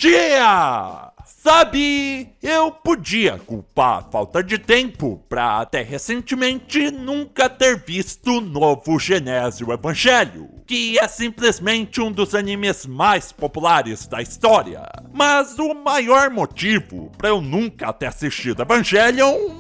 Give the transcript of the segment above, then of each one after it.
dia! Sabe, eu podia culpar a falta de tempo pra até recentemente nunca ter visto o novo Genésio Evangelho, que é simplesmente um dos animes mais populares da história. Mas o maior motivo pra eu nunca ter assistido Evangelion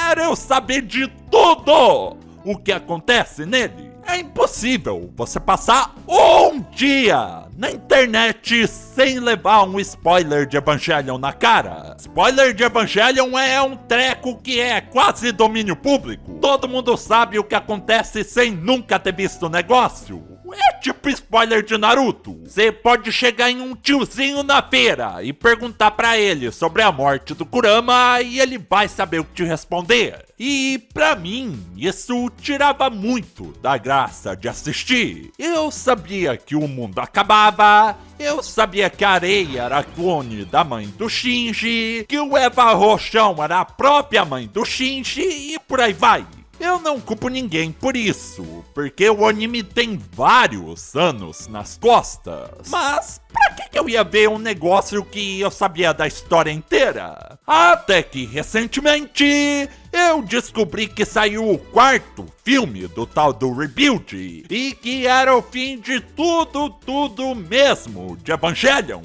era eu saber de tudo o que acontece nele. É impossível você passar um dia na internet sem levar um spoiler de Evangelion na cara. Spoiler de Evangelion é um treco que é quase domínio público. Todo mundo sabe o que acontece sem nunca ter visto o negócio. É tipo spoiler de Naruto. Você pode chegar em um tiozinho na feira e perguntar pra ele sobre a morte do Kurama e ele vai saber o que te responder. E pra mim, isso tirava muito da graça de assistir. Eu sabia que o mundo acabava, eu sabia que a areia era clone da mãe do Shinji, que o Eva Roxão era a própria mãe do Shinji e por aí vai. Eu não culpo ninguém por isso, porque o anime tem vários anos nas costas. Mas pra que eu ia ver um negócio que eu sabia da história inteira? Até que recentemente eu descobri que saiu o quarto filme do tal do Rebuild e que era o fim de tudo mesmo de Evangelion.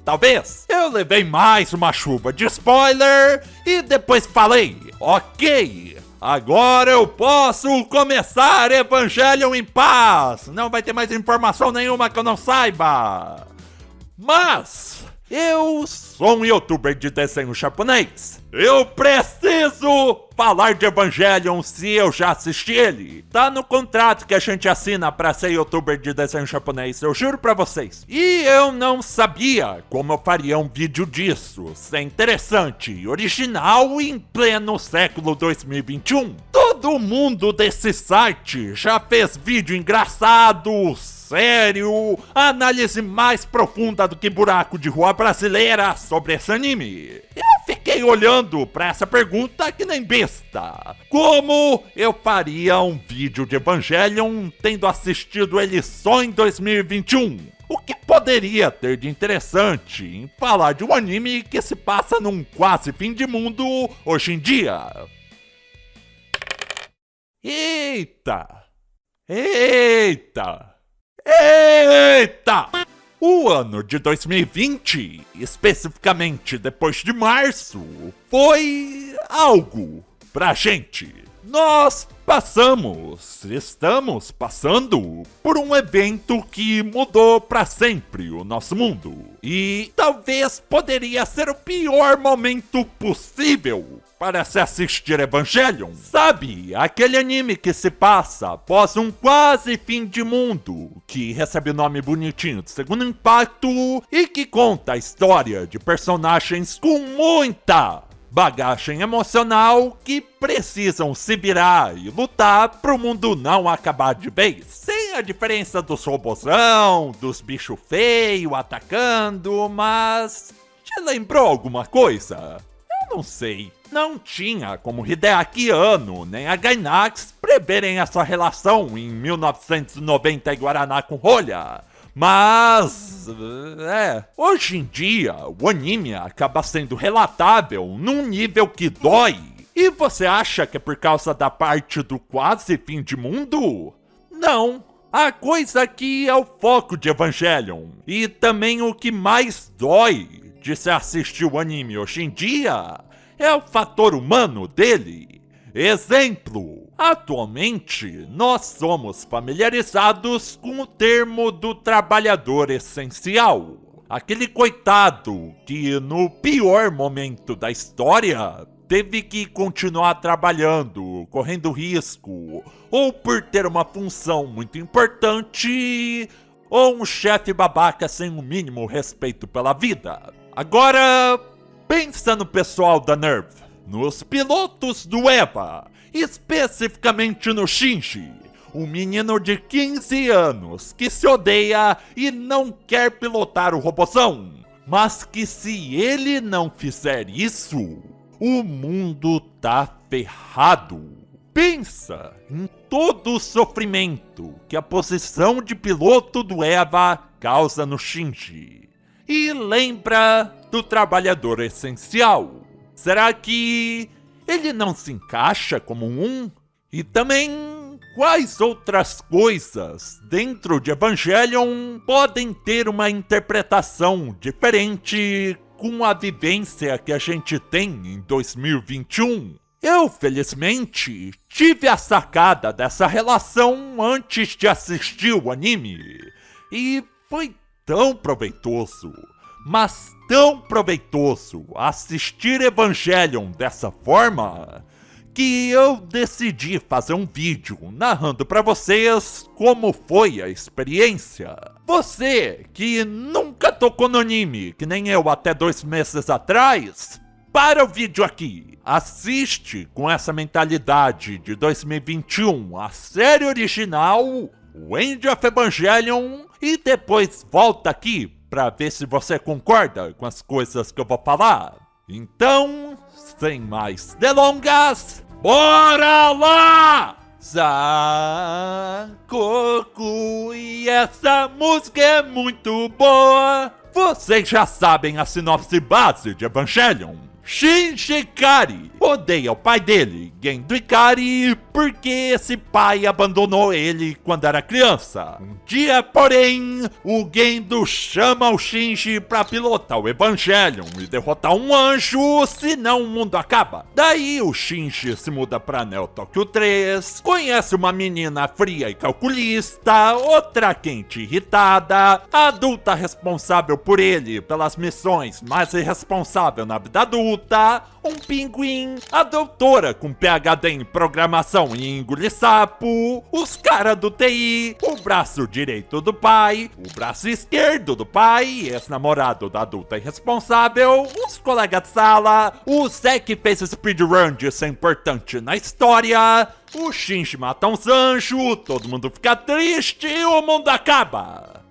Talvez eu levei mais uma chuva de spoiler e depois falei, ok, agora eu posso começar Evangelion em paz. Não vai ter mais informação nenhuma que eu não saiba. Mas eu sou um youtuber de desenho japonês. Eu preciso falar de Evangelion se eu já assisti ele. Tá no contrato que a gente assina pra ser youtuber de desenho japonês, eu juro pra vocês. E eu não sabia como eu faria um vídeo disso, ser interessante e original em pleno século 2021. Todo mundo desse site já fez vídeo engraçado, sério, análise mais profunda do que buraco de rua brasileira sobre esse anime. Eu fiquei olhando pra essa pergunta que nem besta. Como eu faria um vídeo de Evangelion tendo assistido ele só em 2021? O que poderia ter de interessante em falar de um anime que se passa num quase fim de mundo hoje em dia? Eita! O ano de 2020, especificamente depois de março, foi algo pra gente. Nós estamos passando por um evento que mudou pra sempre o nosso mundo. E talvez poderia ser o pior momento possível para se assistir Evangelion. Sabe, aquele anime que se passa após um quase fim de mundo, que recebe o nome bonitinho de Segundo Impacto e que conta a história de personagens com muita bagagem emocional que precisam se virar e lutar pro mundo não acabar de vez. Sem a diferença dos robozão, dos bichos feios atacando, mas te lembrou alguma coisa? Eu não sei. Não tinha como Hideaki Anno nem a Gainax preverem essa relação em 1990 em Guaraná com rolha. Mas, hoje em dia, o anime acaba sendo relatável num nível que dói. E você acha que é por causa da parte do quase fim de mundo? Não. A coisa aqui é o foco de Evangelion. E também o que mais dói de se assistir o anime hoje em dia é o fator humano dele. Exemplo, atualmente nós somos familiarizados com o termo do trabalhador essencial. Aquele coitado que no pior momento da história teve que continuar trabalhando, correndo risco, ou por ter uma função muito importante, ou um chefe babaca sem o mínimo respeito pela vida. Agora, pensa no pessoal da NERV. Nos pilotos do EVA, especificamente no Shinji, um menino de 15 anos que se odeia e não quer pilotar o robozão, mas que se ele não fizer isso, o mundo tá ferrado. Pensa em todo o sofrimento que a posição de piloto do EVA causa no Shinji. e lembra do trabalhador essencial. Será que ele não se encaixa como um? E também, quais outras coisas dentro de Evangelion podem ter uma interpretação diferente com a vivência que a gente tem em 2021? Eu, felizmente, tive a sacada dessa relação antes de assistir o anime. E foi tão proveitoso, mas tão proveitoso assistir Evangelion dessa forma, que eu decidi fazer um vídeo narrando pra vocês como foi a experiência. Você que nunca tocou no anime, que nem eu até 2 meses atrás, para o vídeo aqui, assiste com essa mentalidade de 2021 a série original, o End of Evangelion, e depois volta aqui pra ver se você concorda com as coisas que eu vou falar. Então, sem mais delongas, bora lá! Sankoku, e essa música é muito boa! Vocês já sabem a sinopse base de Evangelion. Shinji Ikari odeia o pai dele, Gendo Ikari, porque esse pai abandonou ele quando era criança. Um dia, porém, o Gendo chama o Shinji pra pilotar o Evangelion e derrotar um anjo, senão o mundo acaba. Daí o Shinji se muda pra Neo Tokyo 3, conhece uma menina fria e calculista, outra quente e irritada, a adulta responsável por ele pelas missões, mas irresponsável na vida adulta, um pinguim, a doutora com PhD em programação e engolir sapo, os caras do TI, o braço direito do pai, o braço esquerdo do pai, ex-namorado da adulta irresponsável, os colegas de sala, o Zé que fez speedrun de ser importante na história, o Shinji mata uns anjos, todo mundo fica triste e o mundo acaba.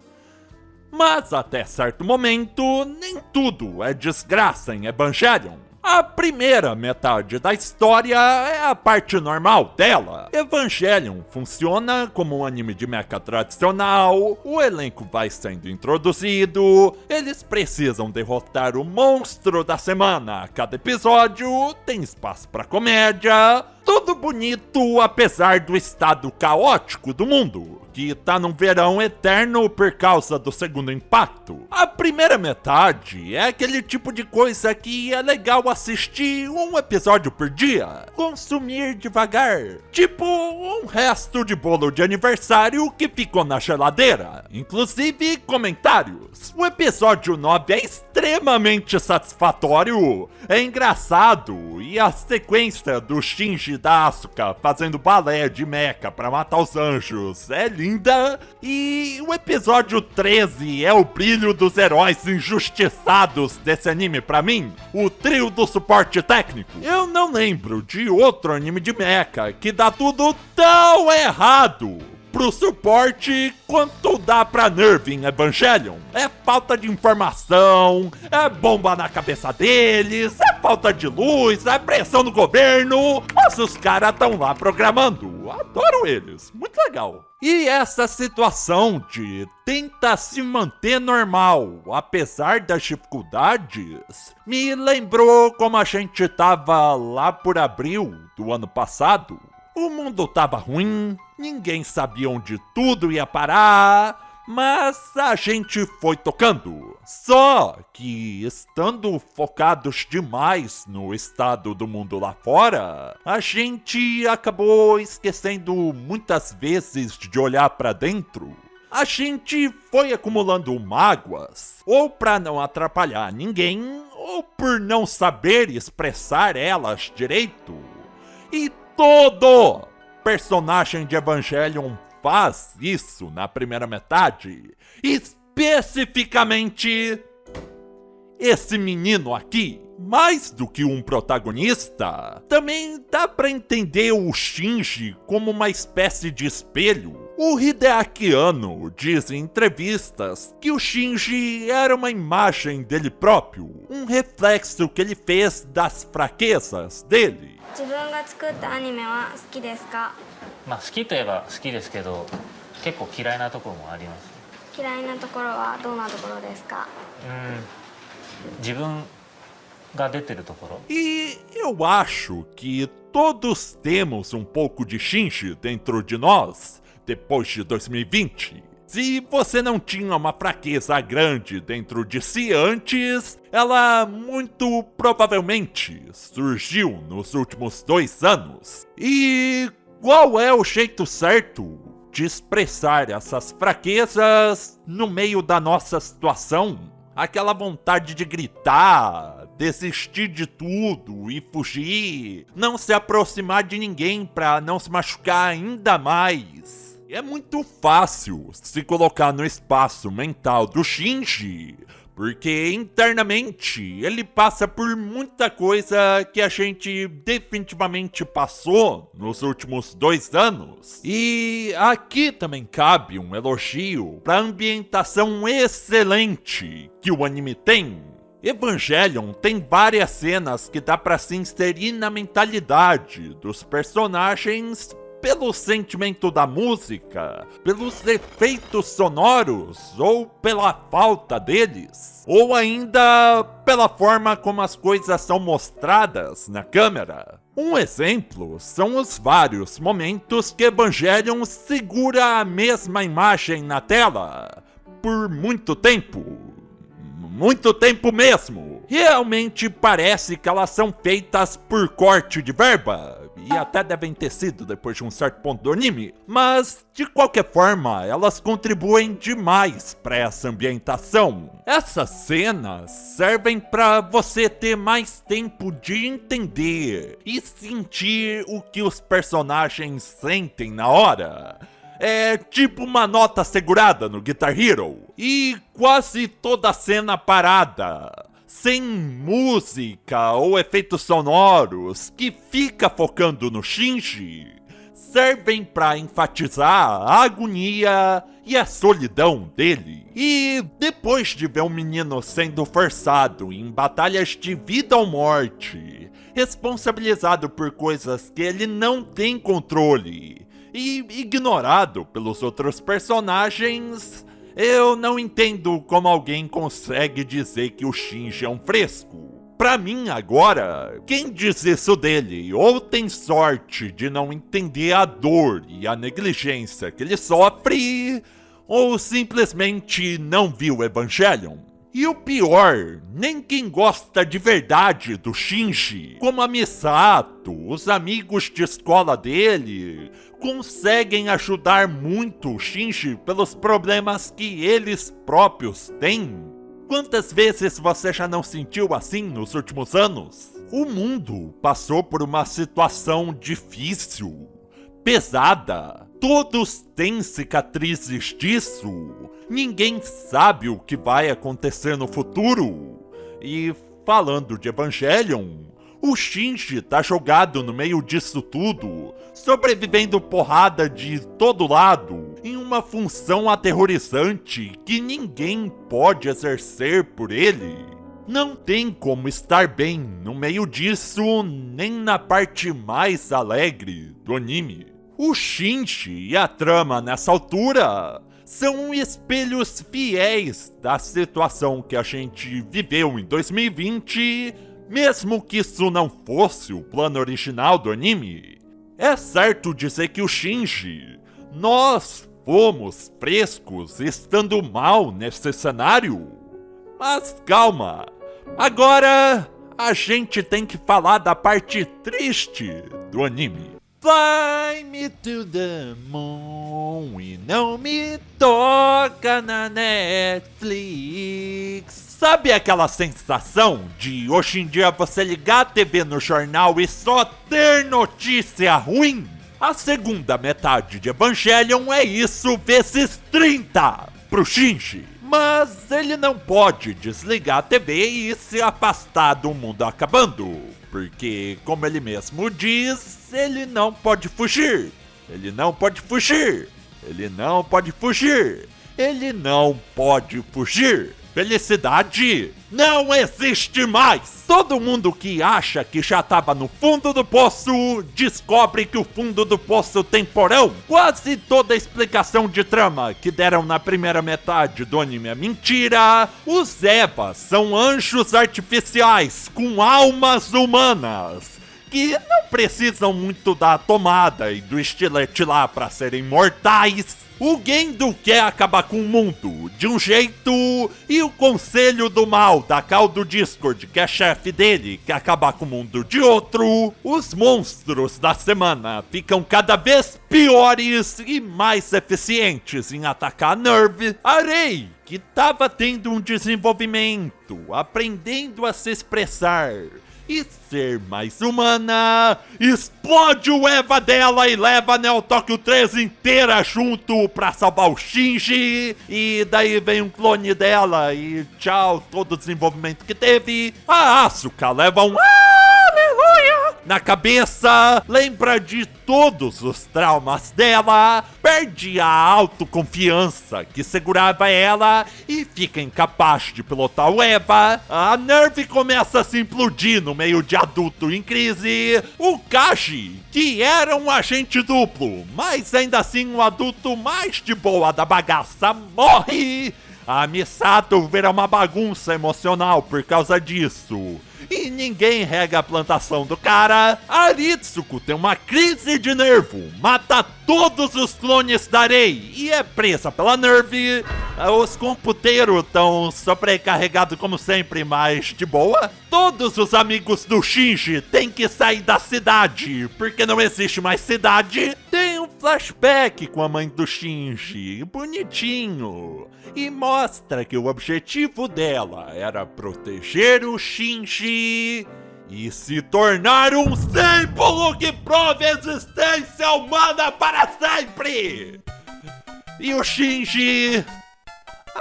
Mas até certo momento, nem tudo é desgraça em Evangelion. A primeira metade da história é a parte normal dela. Evangelion funciona como um anime de mecha tradicional, o elenco vai sendo introduzido, eles precisam derrotar o monstro da semana a cada episódio, tem espaço pra comédia, tudo bonito apesar do estado caótico do mundo, que tá num verão eterno por causa do segundo impacto. A primeira metade é aquele tipo de coisa que é legal assistir um episódio por dia, consumir devagar, tipo um resto de bolo de aniversário que ficou na geladeira. Inclusive comentários. O episódio 9 é extremamente satisfatório, é engraçado, e a sequência do Shinji e da Asuka fazendo balé de mecha pra matar os anjos é linda, e o episódio 13 é o brilho dos heróis injustiçados desse anime pra mim, o trio do suporte técnico. Eu não lembro de outro anime de mecha que dá tudo tão errado pro suporte quanto dá pra Nerve em Evangelion. É falta de informação, é bomba na cabeça deles, é falta de luz, é pressão do governo, mas os caras tão lá programando. Adoro eles, muito legal. E essa situação de tenta se manter normal, apesar das dificuldades, me lembrou como a gente tava lá por abril do ano passado. O mundo tava ruim, ninguém sabia onde tudo ia parar, mas a gente foi tocando. Só que, estando focados demais no estado do mundo lá fora, a gente acabou esquecendo muitas vezes de olhar pra dentro. A gente foi acumulando mágoas, ou pra não atrapalhar ninguém, ou por não saber expressar elas direito. E todo personagem de Evangelion faz isso na primeira metade. Especificamente, esse menino aqui. Mais do que um protagonista, também dá pra entender o Shinji como uma espécie de espelho. O Hideaki Anno diz em entrevistas que o Shinji era uma imagem dele próprio, um reflexo que ele fez das fraquezas dele. 自分が作ったアニメは好きですか？まあ好きといえば好きですけど、結構嫌いなところもあります。嫌いなところはどんなところですか？自分が出てるところ。 E eu acho que todos temos um pouco de Shinji dentro de nós, depois de 2020. Se você não tinha uma fraqueza grande dentro de si antes, ela muito provavelmente surgiu nos últimos 2 anos. E qual é o jeito certo de expressar essas fraquezas no meio da nossa situação? Aquela vontade de gritar, desistir de tudo e fugir, não se aproximar de ninguém pra não se machucar ainda mais. É muito fácil se colocar no espaço mental do Shinji, porque internamente ele passa por muita coisa que a gente definitivamente passou nos últimos 2 anos. E aqui também cabe um elogio para a ambientação excelente que o anime tem. Evangelion tem várias cenas que dá pra se inserir na mentalidade dos personagens pelo sentimento da música, pelos efeitos sonoros ou pela falta deles, ou ainda pela forma como as coisas são mostradas na câmera. Um exemplo são os vários momentos que Evangelion segura a mesma imagem na tela por muito tempo. Muito tempo mesmo. Realmente parece que elas são feitas por corte de verba. E até devem ter sido depois de um certo ponto do anime. Mas, de qualquer forma, elas contribuem demais para essa ambientação. Essas cenas servem para você ter mais tempo de entender e sentir o que os personagens sentem na hora. É tipo uma nota segurada no Guitar Hero. E quase toda a cena parada, sem música ou efeitos sonoros, que fica focando no Shinji, servem para enfatizar a agonia e a solidão dele. E depois de ver um menino sendo forçado em batalhas de vida ou morte, responsabilizado por coisas que ele não tem controle, e ignorado pelos outros personagens, eu não entendo como alguém consegue dizer que o Shinji é um fresco. Pra mim agora, quem diz isso dele ou tem sorte de não entender a dor e a negligência que ele sofre, ou simplesmente não viu Evangelion. E o pior, nem quem gosta de verdade do Shinji, como a Misato, os amigos de escola dele, conseguem ajudar muito o Shinji pelos problemas que eles próprios têm. Quantas vezes você já não sentiu assim nos últimos anos? O mundo passou por uma situação difícil, pesada. Todos têm cicatrizes disso. Ninguém sabe o que vai acontecer no futuro. E falando de Evangelion, o Shinji tá jogado no meio disso tudo, sobrevivendo porrada de todo lado, em uma função aterrorizante que ninguém pode exercer por ele. Não tem como estar bem no meio disso, nem na parte mais alegre do anime. O Shinji e a trama nessa altura são espelhos fiéis da situação que a gente viveu em 2020, mesmo que isso não fosse o plano original do anime. É certo dizer que o Shinji, nós fomos frescos estando mal nesse cenário. Mas calma, agora a gente tem que falar da parte triste do anime. Fly me to the moon e não me toca na Netflix. Sabe aquela sensação de hoje em dia você ligar a TV no jornal e só ter notícia ruim? A segunda metade de Evangelion é isso vezes 30 pro Shinji. Mas ele não pode desligar a TV e se afastar do mundo acabando. Porque, como ele mesmo diz, ele não pode fugir. Ele não pode fugir. Ele não pode fugir. Ele não pode fugir. Felicidade não existe mais. Todo mundo que acha que já tava no fundo do poço, descobre que o fundo do poço tem porão. Quase toda a explicação de trama que deram na primeira metade do anime é mentira. Os Evas são anjos artificiais com almas humanas, que não precisam muito da tomada e do estilete lá pra serem mortais. O Gendo quer acabar com o mundo de um jeito e o Conselho do Mal da Call do Discord, que é chefe dele, quer acabar com o mundo de outro. Os monstros da semana ficam cada vez piores e mais eficientes em atacar a Nerve. A Rei, que tava tendo um desenvolvimento, aprendendo a se expressar e ser mais humana, explode o Eva dela e leva a Neo Tóquio 3 inteira junto pra salvar o Shinji. E daí vem um clone dela e tchau, todo o desenvolvimento que teve. A Asuka leva um aleluia na cabeça, lembra de todos os traumas dela, perde a autoconfiança que segurava ela e fica incapaz de pilotar o Eva. A Nerve começa a se implodir no meio de adulto em crise. O Kaji, que era um agente duplo, mas ainda assim um adulto mais de boa da bagaça, morre. A Misato vira uma bagunça emocional por causa disso. E ninguém rega a plantação do cara. A Ritsuko tem uma crise de nervo, mata todos os clones da Rei e é presa pela Nerve. Os computeiros estão sobrecarregados como sempre, mas de boa. Todos os amigos do Shinji têm que sair da cidade, porque não existe mais cidade. Tem um flashback com a mãe do Shinji, bonitinho, e mostra que o objetivo dela era proteger o Shinji e se tornar um símbolo que prove a existência humana para sempre. E o Shinji...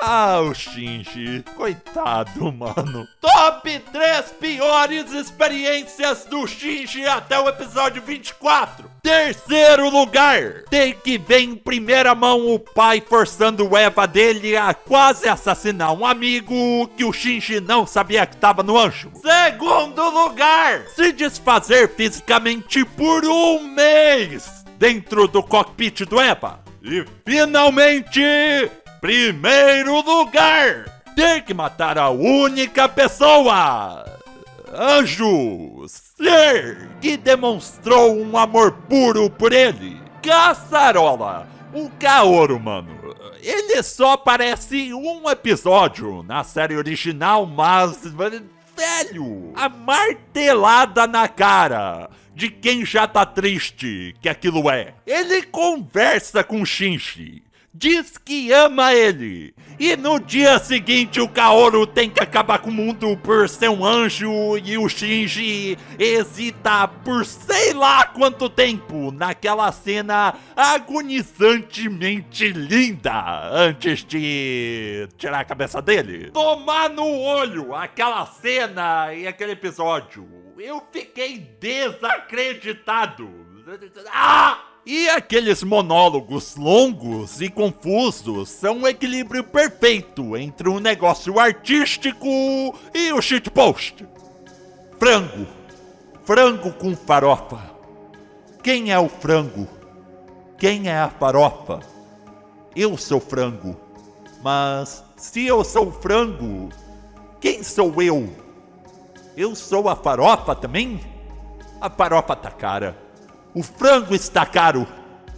o Shinji, coitado, mano. Top 3 piores experiências do Shinji até o episódio 24. Terceiro lugar, tem que ver em primeira mão o pai forçando o Eva dele a quase assassinar um amigo que o Shinji não sabia que estava no anjo. Segundo lugar, se desfazer fisicamente por um mês dentro do cockpit do Eva. E finalmente... primeiro lugar, ter que matar a única pessoa, anjo, ser que demonstrou um amor puro por ele. Caçarola, o Kaoru, mano. Ele só aparece um episódio na série original, mas... velho, a martelada na cara de quem já tá triste que aquilo é. Ele conversa com Shinji, diz que ama ele, e no dia seguinte o Kaoru tem que acabar com o mundo por ser um anjo e o Shinji hesita por sei lá quanto tempo naquela cena agonizantemente linda antes de tirar a cabeça dele. Tomar no olho aquela cena e aquele episódio. Eu fiquei desacreditado. E aqueles monólogos longos e confusos são um equilíbrio perfeito entre um negócio artístico e o shitpost. Frango. Frango com farofa. Quem é o frango? Quem é a farofa? Eu sou frango. Mas se eu sou frango, quem sou eu? Eu sou a farofa também? A farofa tá cara. O frango está caro.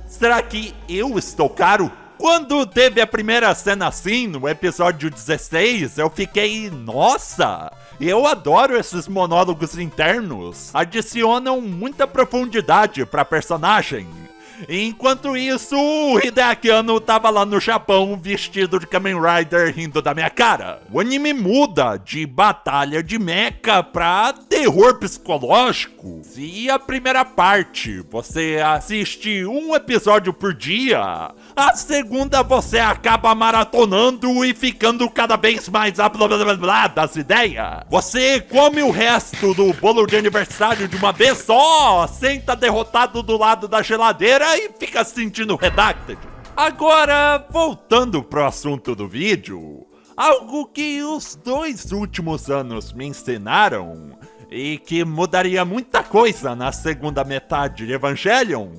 Será que eu estou caro? Quando teve a primeira cena assim, no episódio 16, eu fiquei... nossa! Eu adoro esses monólogos internos. Adicionam muita profundidade pra personagem. Enquanto isso, o Hideaki Anno tava lá no Japão vestido de Kamen Rider rindo da minha cara. O anime muda de batalha de mecha pra terror psicológico. Se a primeira parte você assiste um episódio por dia, a segunda você acaba maratonando e ficando cada vez mais blá blá blá blá das ideias. Você come o resto do bolo de aniversário de uma vez só, senta derrotado do lado da geladeira e fica se sentindo redacted. Agora, voltando pro assunto do vídeo, Algo que os 2 últimos anos me ensinaram e que mudaria muita coisa na segunda metade de Evangelion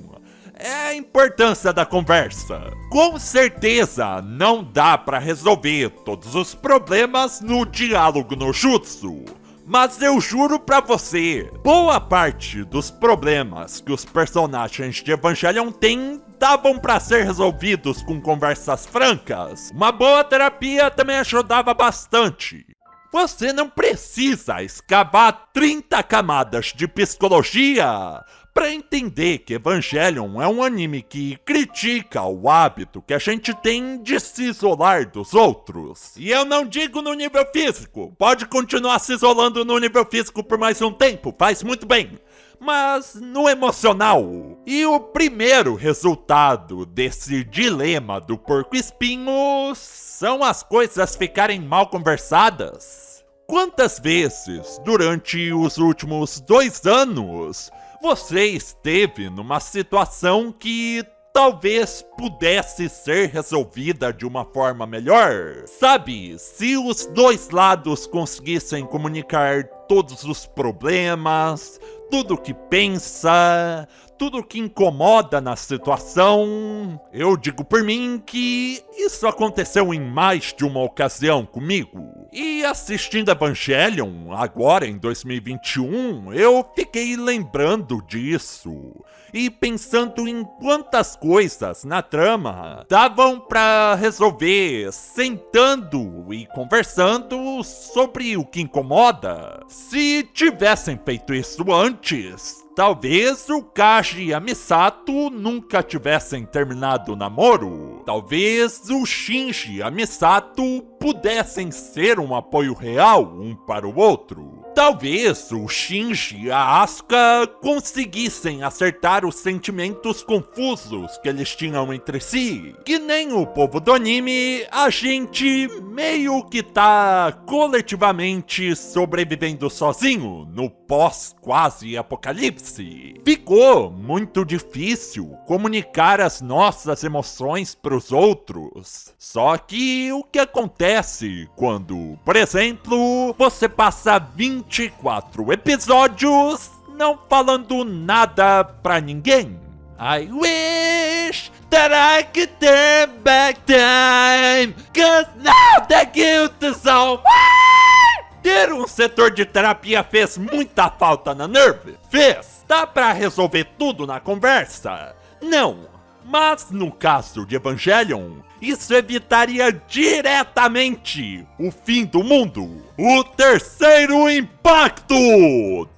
é a importância da conversa. Com certeza não dá pra resolver todos os problemas no diálogo no jutsu, mas eu juro pra você, boa parte dos problemas que os personagens de Evangelion têm davam pra ser resolvidos com conversas francas. Uma boa terapia também ajudava bastante. Você não precisa escavar 30 camadas de psicologia para entender que Evangelion é um anime que critica o hábito que a gente tem de se isolar dos outros. E eu não digo no nível físico, pode continuar se isolando no nível físico por mais um tempo, faz muito bem. Mas no emocional. E o primeiro resultado desse dilema do porco-espinho são as coisas ficarem mal conversadas. Quantas vezes, durante os últimos 2 anos, você esteve numa situação que talvez pudesse ser resolvida de uma forma melhor? Sabe, se os 2 lados conseguissem comunicar todos os problemas, tudo o que pensa, tudo o que incomoda na situação, eu digo por mim que isso aconteceu em mais de uma ocasião comigo. E assistindo Evangelion, agora em 2021, eu fiquei lembrando disso e pensando em quantas coisas na trama davam pra resolver sentando e conversando sobre o que incomoda. Se tivessem feito isso antes, talvez o Kaji e a Misato nunca tivessem terminado o namoro. Talvez o Shinji e a Misato pudessem ser um apoio real um para o outro. Talvez o Shinji e a Asuka conseguissem acertar os sentimentos confusos que eles tinham entre si. Que nem o povo do anime, a gente meio que tá coletivamente sobrevivendo sozinho no pós-quase apocalipse. Ficou muito difícil comunicar as nossas emoções pros outros. Só que o que acontece quando, por exemplo, você passa 24 episódios não falando nada pra ninguém? I wish that I could turn back time, 'cause now the guilt is all mine. Ter um setor de terapia fez muita falta na NERV? Fez. Dá pra resolver tudo na conversa? Não. Mas no caso de Evangelion, isso evitaria diretamente o fim do mundo. O terceiro impacto,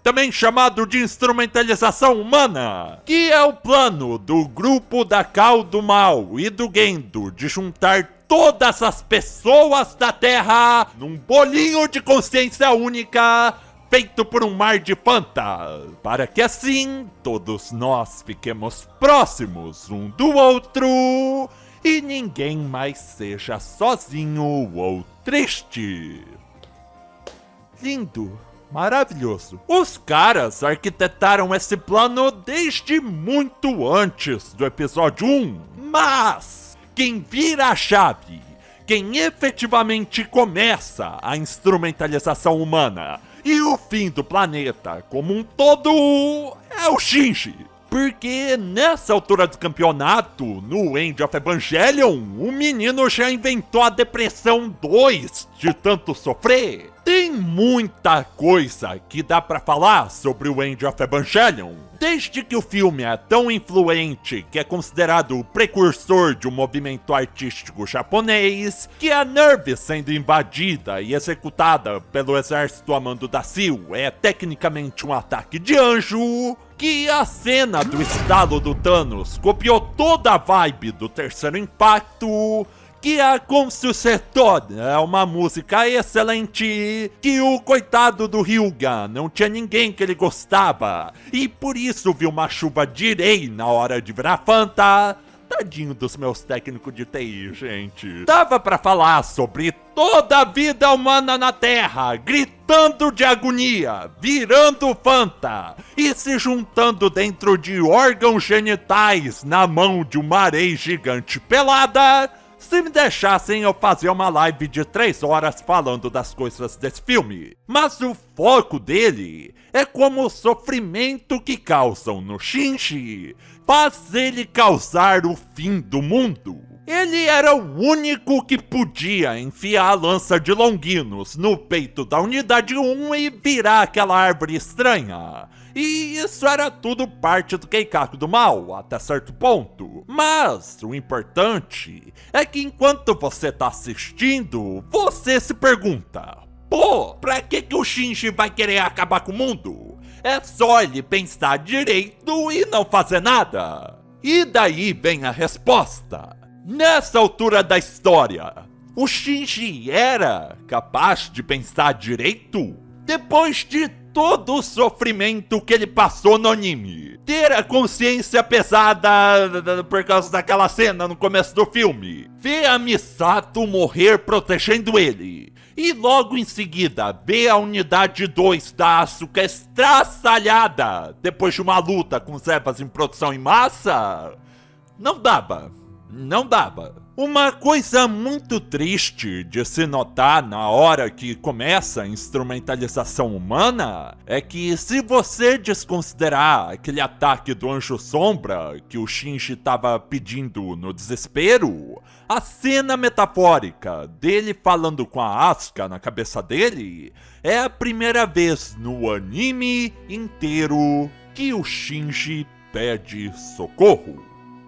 também chamado de instrumentalização humana, que é o plano do grupo da Call do Mal e do Gendo de juntar todas as pessoas da Terra num bolinho de consciência única feito por um mar de Fanta, para que assim todos nós fiquemos próximos um do outro e ninguém mais seja sozinho ou triste. Lindo, maravilhoso. Os caras arquitetaram esse plano desde muito antes do episódio 1, mas quem vira a chave, quem efetivamente começa a instrumentalização humana e o fim do planeta como um todo é o Shinji. Porque nessa altura do campeonato, no End of Evangelion, o menino já inventou a Depressão 2 de tanto sofrer. Tem muita coisa que dá pra falar sobre o End of Evangelion. Desde que o filme é tão influente que é considerado o precursor de um movimento artístico japonês, que a NERV sendo invadida e executada pelo exército a mando da SEAL é tecnicamente um ataque de anjo, que a cena do estalo do Thanos copiou toda a vibe do terceiro impacto, que a Consucetor é uma música excelente, que o coitado do Hyuga não tinha ninguém que ele gostava, e por isso viu uma chuva de Rei na hora de virar Fanta. Tadinho dos meus técnicos de TI, gente. Dava pra falar sobre toda a vida humana na Terra, gritando de agonia, virando Fanta e se juntando dentro de órgãos genitais na mão de uma areia gigante pelada, se me deixassem eu fazia uma live de 3 horas falando das coisas desse filme. Mas o foco dele é como o sofrimento que causam no Shinji faz ele causar o fim do mundo. Ele era o único que podia enfiar a lança de Longinos no peito da Unidade 1 e virar aquela árvore estranha. E isso era tudo parte do Keikaku do mal, até certo ponto. Mas o importante é que enquanto você tá assistindo, você se pergunta: pô, pra que o Shinji vai querer acabar com o mundo? É só ele pensar direito e não fazer nada. E daí vem a resposta. Nessa altura da história, o Shinji era capaz de pensar direito? Depois de todo o sofrimento que ele passou no anime, ter a consciência pesada por causa daquela cena no começo do filme, ver a Misato morrer protegendo ele, e logo em seguida ver a unidade 2 da Asuka estraçalhada depois de uma luta com os Evas em produção em massa, não dava. Uma coisa muito triste de se notar na hora que começa a instrumentalização humana é que, se você desconsiderar aquele ataque do Anjo Sombra que o Shinji estava pedindo no desespero, a cena metafórica dele falando com a Asuka na cabeça dele é a primeira vez no anime inteiro que o Shinji pede socorro.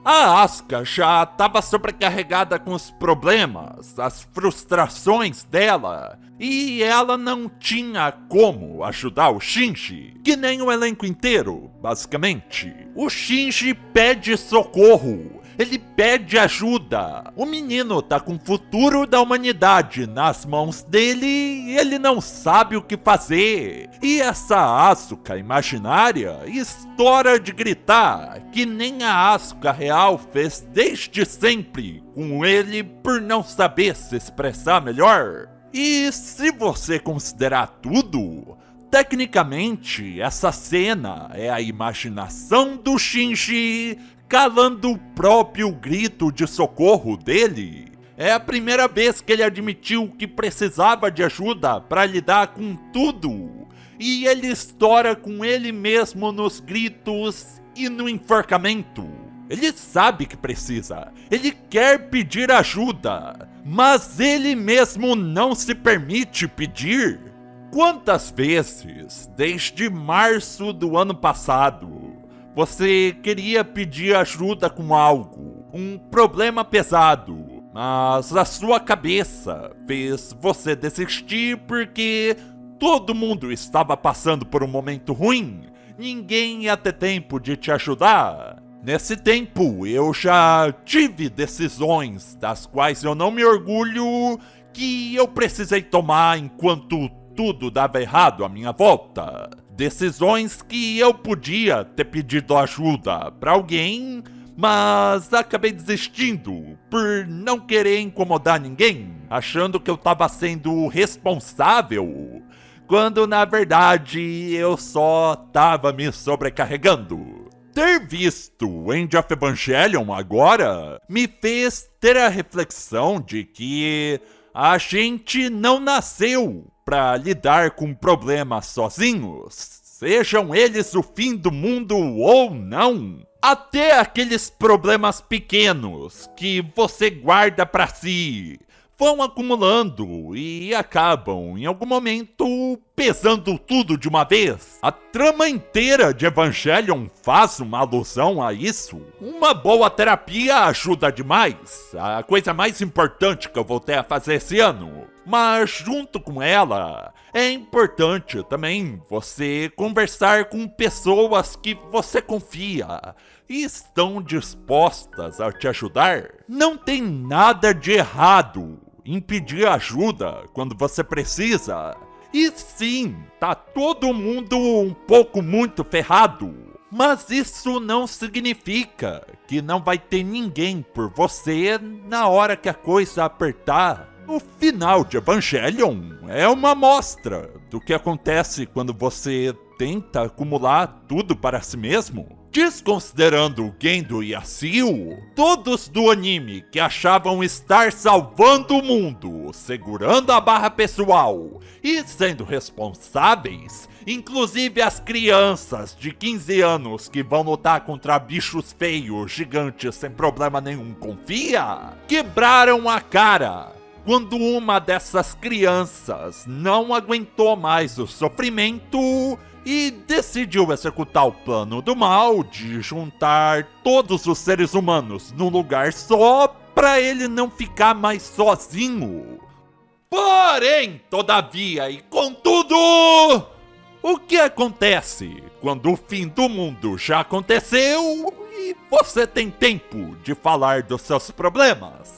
A Asuka já estava sobrecarregada com os problemas, as frustrações dela, e ela não tinha como ajudar o Shinji, que nem o elenco inteiro, basicamente. O Shinji pede socorro, ele pede ajuda. O menino tá com o futuro da humanidade nas mãos dele e ele não sabe o que fazer. E essa Asuka imaginária estoura de gritar, que nem a Asuka real fez desde sempre com ele por não saber se expressar melhor. E se você considerar tudo, tecnicamente essa cena é a imaginação do Shinji calando o próprio grito de socorro dele. É a primeira vez que ele admitiu que precisava de ajuda para lidar com tudo. E ele estoura com ele mesmo nos gritos e no enforcamento. Ele sabe que precisa, ele quer pedir ajuda, mas ele mesmo não se permite pedir. Quantas vezes, desde março do ano passado, você queria pedir ajuda com algo, um problema pesado, mas a sua cabeça fez você desistir porque todo mundo estava passando por um momento ruim, ninguém ia ter tempo de te ajudar? Nesse tempo, eu já tive decisões das quais eu não me orgulho que eu precisei tomar enquanto tudo dava errado à minha volta. Decisões que eu podia ter pedido ajuda para alguém, mas acabei desistindo por não querer incomodar ninguém, achando que eu estava sendo responsável, quando na verdade eu só estava me sobrecarregando. Ter visto End of Evangelion agora me fez ter a reflexão de que a gente não nasceu para lidar com problemas sozinhos, sejam eles o fim do mundo ou não. Até aqueles problemas pequenos que você guarda para si vão acumulando e acabam, em algum momento, pesando tudo de uma vez. A trama inteira de Evangelion faz uma alusão a isso. Uma boa terapia ajuda demais, a coisa mais importante que eu voltei a fazer esse ano. Mas junto com ela, é importante também você conversar com pessoas que você confia e estão dispostas a te ajudar. Não tem nada de errado em pedir ajuda quando você precisa. E sim, tá todo mundo um pouco muito ferrado. Mas isso não significa que não vai ter ninguém por você na hora que a coisa apertar. O final de Evangelion é uma amostra do que acontece quando você tenta acumular tudo para si mesmo. Desconsiderando o Gendo e a Siu, todos do anime que achavam estar salvando o mundo, segurando a barra pessoal e sendo responsáveis, inclusive as crianças de 15 anos que vão lutar contra bichos feios, gigantes sem problema nenhum, confia, quebraram a cara quando uma dessas crianças não aguentou mais o sofrimento e decidiu executar o plano do mal de juntar todos os seres humanos num lugar só para ele não ficar mais sozinho. Porém, todavia e contudo, o que acontece quando o fim do mundo já aconteceu e você tem tempo de falar dos seus problemas?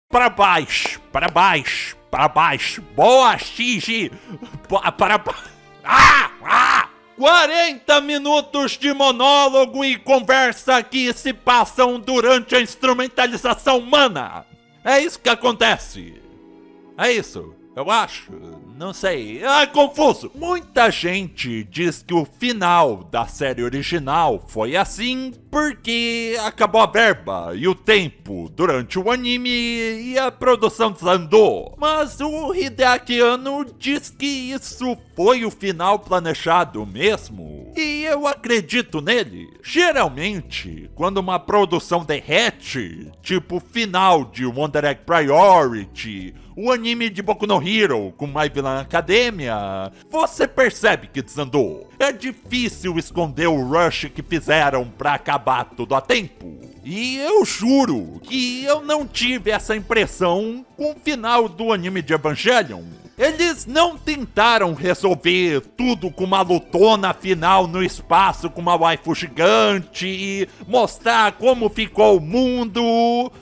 Para baixo, para baixo, para baixo. Boa, Shinji. Para baixo. 40 minutos de monólogo e conversa que se passam durante a instrumentalização humana. É isso que acontece. É isso, eu acho. Não sei. Confuso. Muita gente diz que o final da série original foi assim porque acabou a verba e o tempo durante o anime e a produção desandou. Mas o Hideaki Anno diz que isso foi o final planejado mesmo. E eu acredito nele. Geralmente, quando uma produção derrete, tipo o final de Wonder Egg Priority, o anime de Boku no Hero com My Villain Academia, você percebe que desandou. É difícil esconder o rush que fizeram pra acabar tudo a tempo. E eu juro que eu não tive essa impressão com o final do anime de Evangelion. Eles não tentaram resolver tudo com uma lutona final no espaço com uma waifu gigante e mostrar como ficou o mundo,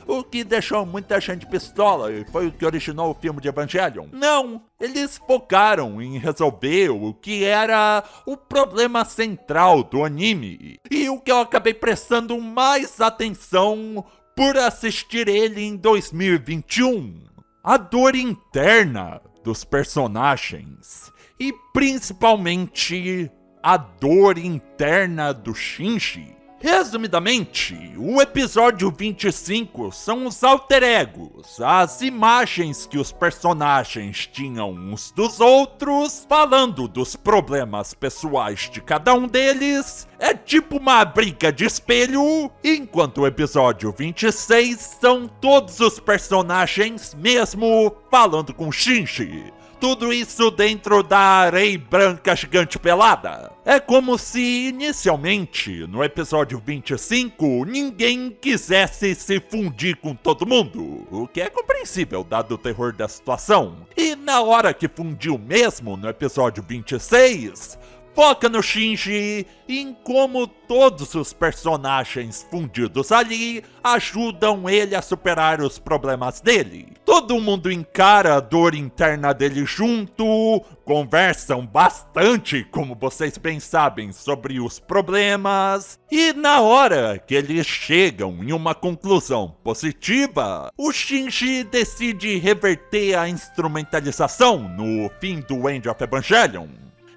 o que deixou muita gente pistola e foi o que originou o filme de Evangelion. Não, eles focaram em resolver o que era o problema central do anime e o que eu acabei prestando mais atenção por assistir ele em 2021. A dor interna dos personagens e principalmente a dor interna do Shinji. Resumidamente, o episódio 25 são os alter egos, as imagens que os personagens tinham uns dos outros, falando dos problemas pessoais de cada um deles. É tipo uma briga de espelho, enquanto o episódio 26 são todos os personagens mesmo falando com Shinji. Tudo isso dentro da areia branca gigante pelada. É como se, inicialmente, no episódio 25, ninguém quisesse se fundir com todo mundo, o que é compreensível dado o terror da situação. E na hora que fundiu mesmo, no episódio 26, foca no Shinji e em como todos os personagens fundidos ali ajudam ele a superar os problemas dele. Todo mundo encara a dor interna dele junto, conversam bastante, como vocês bem sabem, sobre os problemas. E na hora que eles chegam em uma conclusão positiva, o Shinji decide reverter a instrumentalização no fim do End of Evangelion.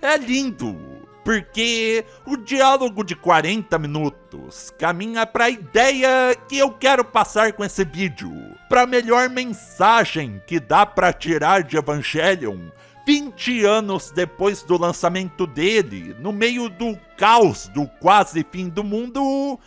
É lindo, porque o diálogo de 40 minutos caminha para a ideia que eu quero passar com esse vídeo, para a melhor mensagem que dá para tirar de Evangelion 20 anos depois do lançamento dele, no meio do caos do quase fim do mundo,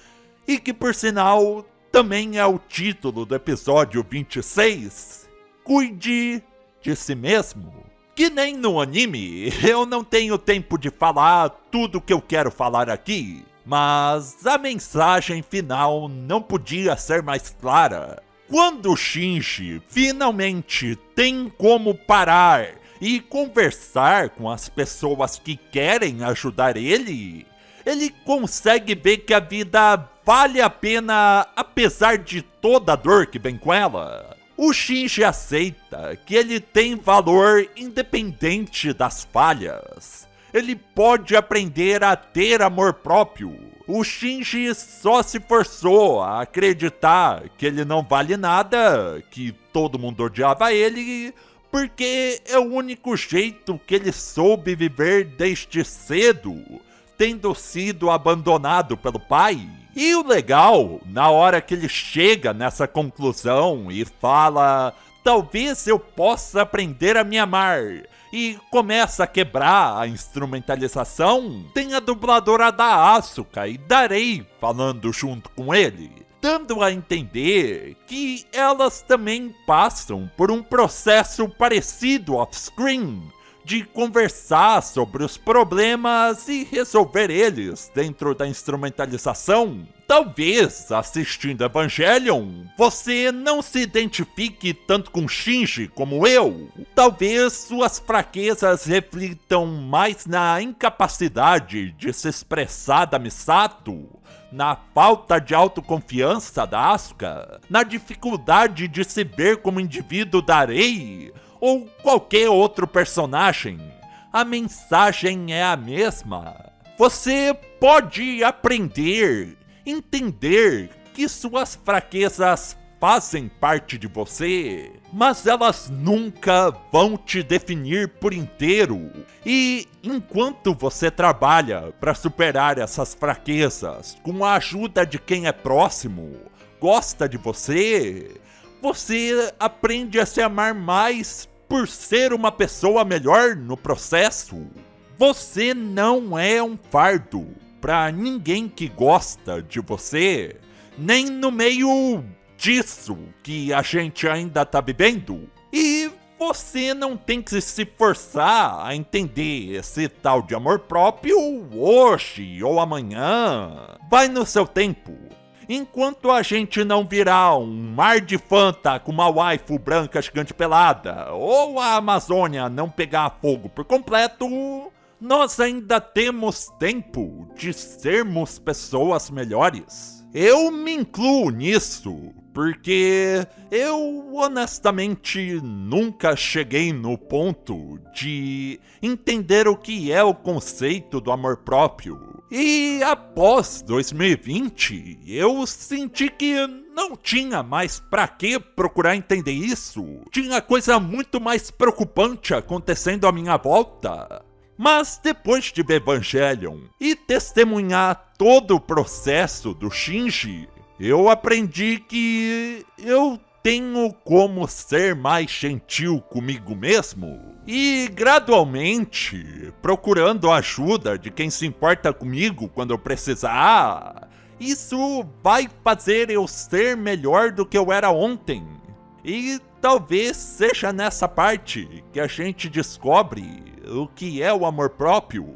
e que por sinal também é o título do episódio 26. Cuide de si mesmo. Que nem no anime, eu não tenho tempo de falar tudo o que eu quero falar aqui, mas a mensagem final não podia ser mais clara. Quando o Shinji finalmente tem como parar e conversar com as pessoas que querem ajudar ele, ele consegue ver que a vida vale a pena apesar de toda a dor que vem com ela. O Shinji aceita que ele tem valor independente das falhas. Ele pode aprender a ter amor próprio. O Shinji só se forçou a acreditar que ele não vale nada, que todo mundo odiava ele, porque é o único jeito que ele soube viver desde cedo, tendo sido abandonado pelo pai. E o legal, na hora que ele chega nessa conclusão e fala: talvez eu possa aprender a me amar, e começa a quebrar a instrumentalização, tem a dubladora da Asuka e da Rei falando junto com ele, dando a entender que elas também passam por um processo parecido off-screen, de conversar sobre os problemas e resolver eles dentro da instrumentalização. Talvez, assistindo Evangelion, você não se identifique tanto com Shinji como eu. Talvez suas fraquezas reflitam mais na incapacidade de se expressar da Misato, na falta de autoconfiança da Asuka, na dificuldade de se ver como indivíduo da Rei, ou qualquer outro personagem. A mensagem é a mesma. Você pode aprender, entender que suas fraquezas fazem parte de você, mas elas nunca vão te definir por inteiro. E enquanto você trabalha para superar essas fraquezas com a ajuda de quem é próximo, gosta de você, você aprende a se amar mais por ser uma pessoa melhor no processo. Você não é um fardo para ninguém que gosta de você, nem no meio disso que a gente ainda tá vivendo. E você não tem que se forçar a entender esse tal de amor próprio hoje ou amanhã. Vai no seu tempo. Enquanto a gente não virar um mar de Fanta com uma waifu branca gigante pelada, ou a Amazônia não pegar fogo por completo, nós ainda temos tempo de sermos pessoas melhores. Eu me incluo nisso, porque eu honestamente nunca cheguei no ponto de entender o que é o conceito do amor próprio. E após 2020, eu senti que não tinha mais pra que procurar entender isso. Tinha coisa muito mais preocupante acontecendo à minha volta. Mas depois de ver Evangelion e testemunhar todo o processo do Shinji, eu aprendi que eu tenho como ser mais gentil comigo mesmo. E gradualmente, procurando a ajuda de quem se importa comigo quando eu precisar, isso vai fazer eu ser melhor do que eu era ontem. E talvez seja nessa parte que a gente descobre o que é o amor próprio.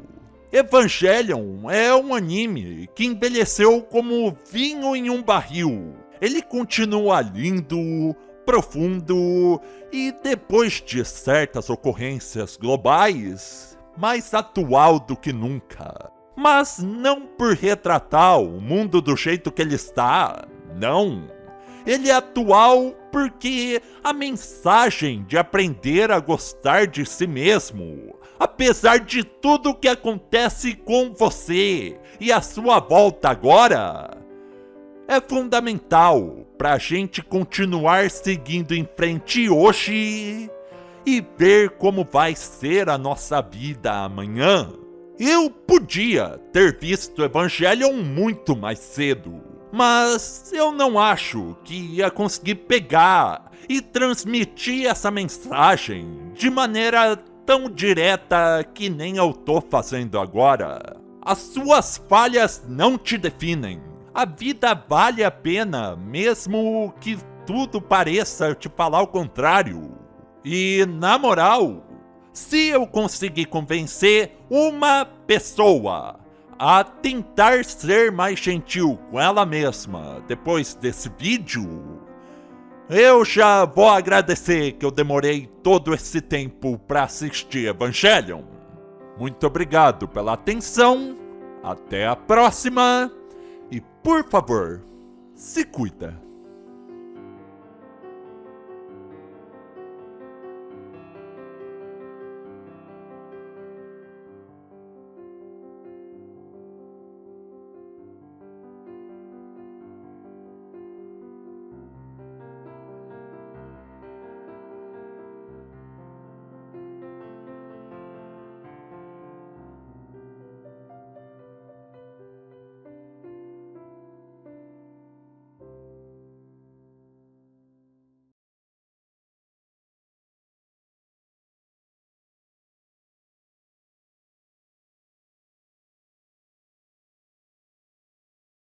Evangelion é um anime que envelheceu como vinho em um barril. Ele continua lindo, profundo e, depois de certas ocorrências globais, mais atual do que nunca. Mas não por retratar o mundo do jeito que ele está, não. Ele é atual porque a mensagem de aprender a gostar de si mesmo, apesar de tudo que acontece com você e à sua volta agora, é fundamental para a gente continuar seguindo em frente hoje e ver como vai ser a nossa vida amanhã. Eu podia ter visto Evangelion muito mais cedo, mas eu não acho que ia conseguir pegar e transmitir essa mensagem de maneira tão direta que nem eu tô fazendo agora. As suas falhas não te definem. A vida vale a pena, mesmo que tudo pareça te falar o contrário. E, na moral, se eu conseguir convencer uma pessoa a tentar ser mais gentil com ela mesma depois desse vídeo, eu já vou agradecer que eu demorei todo esse tempo para assistir Evangelion. Muito obrigado pela atenção, até a próxima e, por favor, se cuida.